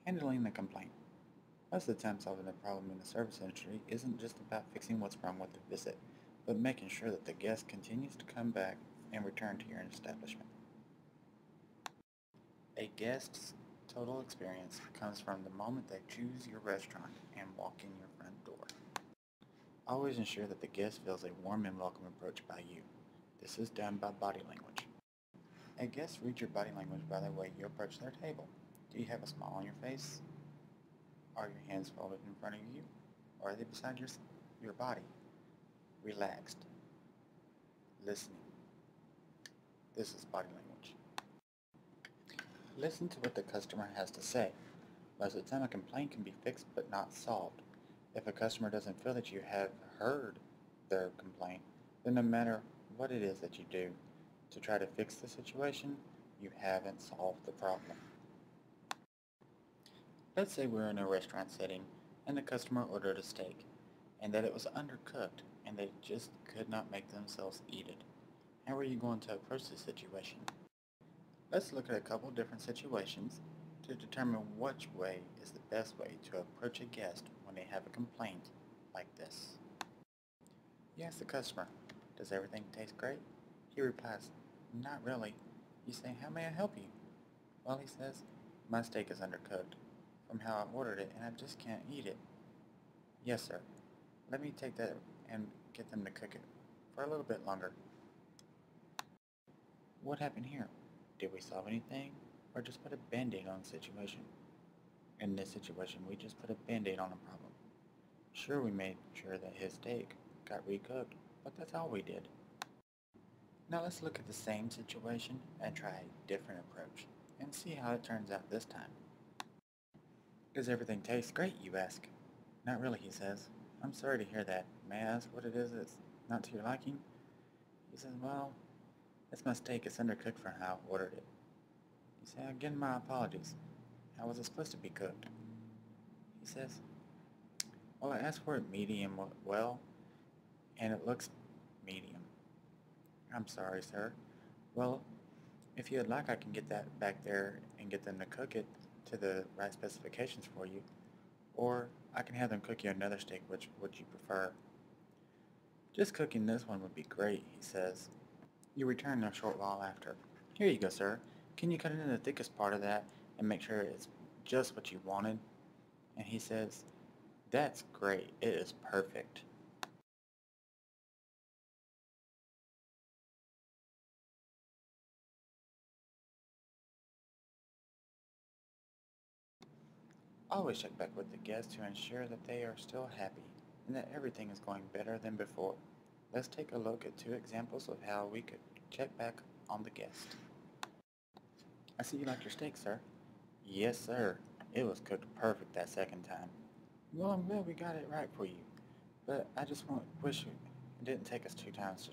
Handling the complaint. Most of the time, solving the problem in the service industry isn't just about fixing what's wrong with the visit, but making sure that the guest continues to come back and return to your establishment. A guest's total experience comes from the moment they choose your restaurant and walk in your front door. Always ensure that the guest feels a warm and welcome approach by you. This is done by body language. A guest reads your body language by the way you approach their table. Do you have a smile on your face? Are your hands folded in front of you? Or are they beside your body? Relaxed. Listening. This is body language. Listen to what the customer has to say. Most of the time a complaint can be fixed but not solved. If a customer doesn't feel that you have heard their complaint, then no matter what it is that you do to try to fix the situation, you haven't solved the problem. Let's say we're in a restaurant setting and the customer ordered a steak and that it was undercooked and they just could not make themselves eat it. How are you going to approach this situation? Let's look at a couple different situations to determine which way is the best way to approach a guest when they have a complaint like this. You ask the customer, "Does everything taste great?" He replies, "Not really." You say, "How may I help you?" Well, he says, "My steak is undercooked from how I ordered it and I just can't eat it." "Yes, sir. Let me take that and get them to cook it for a little bit longer." What happened here? Did we solve anything or just put a band-aid on the situation? In this situation, we just put a band-aid on the problem. Sure, we made sure that his steak got recooked, but that's all we did. Now let's look at the same situation and try a different approach and see how it turns out this time. "Does everything taste great?" you ask. "Not really," he says. "I'm sorry to hear that. May I ask what it is that's not to your liking?" He says, "Well, it's my steak. It's undercooked from how I ordered it." You say, "Again, my apologies. How was it supposed to be cooked?" He says, "Well, I asked for it medium well, and it looks medium." "I'm sorry, sir. Well, if you'd like, I can get that back there and get them to cook it to the right specifications for you. Or I can have them cook you another steak. Which would you prefer?" "Just cooking this one would be great," he says. You return a short while after. "Here you go, sir. Can you cut into the thickest part of that and make sure it's just what you wanted?" And he says, "That's great. It is perfect." Always check back with the guests to ensure that they are still happy and that everything is going better than before. Let's take a look at two examples of how we could check back on the guest. "I see you like your steak, sir." "Yes, sir. It was cooked perfect that second time." "Well, I'm glad we got it right for you, but I just wish it didn't take us 2 times.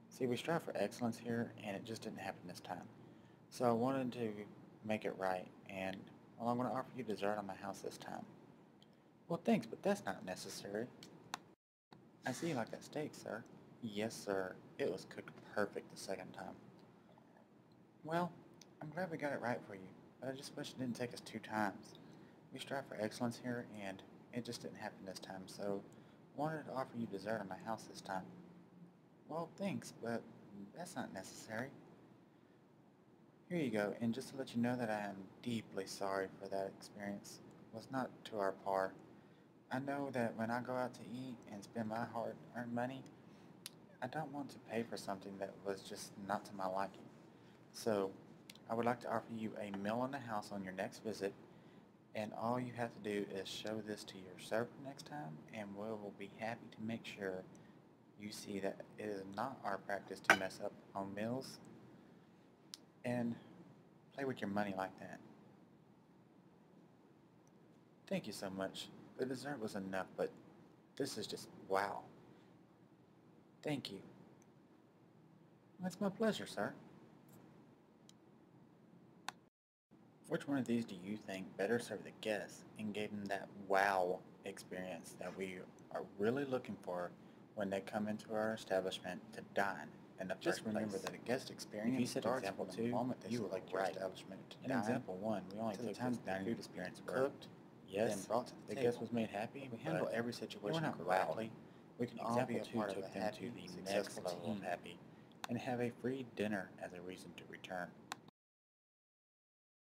See, we strive for excellence here, and it just didn't happen this time. So I wanted to make it right, and well, I'm going to offer you dessert on my house this time." "Well, thanks, but that's not necessary." "I see you like that steak, sir." "Yes, sir. It was cooked perfect the second time." "Well, I'm glad we got it right for you, but I just wish it didn't take us 2 times. We strive for excellence here, and it just didn't happen this time, so I wanted to offer you dessert on my house this time." "Well, thanks, but that's not necessary." "Here you go, and just to let you know that I am deeply sorry for that experience. It was not to our par. I know that when I go out to eat and spend my hard-earned money, I don't want to pay for something that was just not to my liking. So, I would like to offer you a meal in the house on your next visit, and all you have to do is show this to your server next time, and we will be happy to make sure you see that it is not our practice to mess up on meals and play with your money like that. Thank you so much. The dessert was enough, but this is just wow. Thank you." "It's my pleasure, sir." Which one of these do you think better served the guests and gave them that wow experience that we are really looking for when they come into our establishment to dine in the Just first remember place. that a guest experience If you said starts example from the 2, moment they you were select your right. establishment to In dine, example 1, we only to the took time this that the dining food is experience being where, cooked, yes, then brought to the the guest table. was made happy, If we but handle every they situation weren't correctly, wowed. we can all be Example a 2 part of took a them to happy, the next successful level team. of happy and have a free dinner as a reason to return.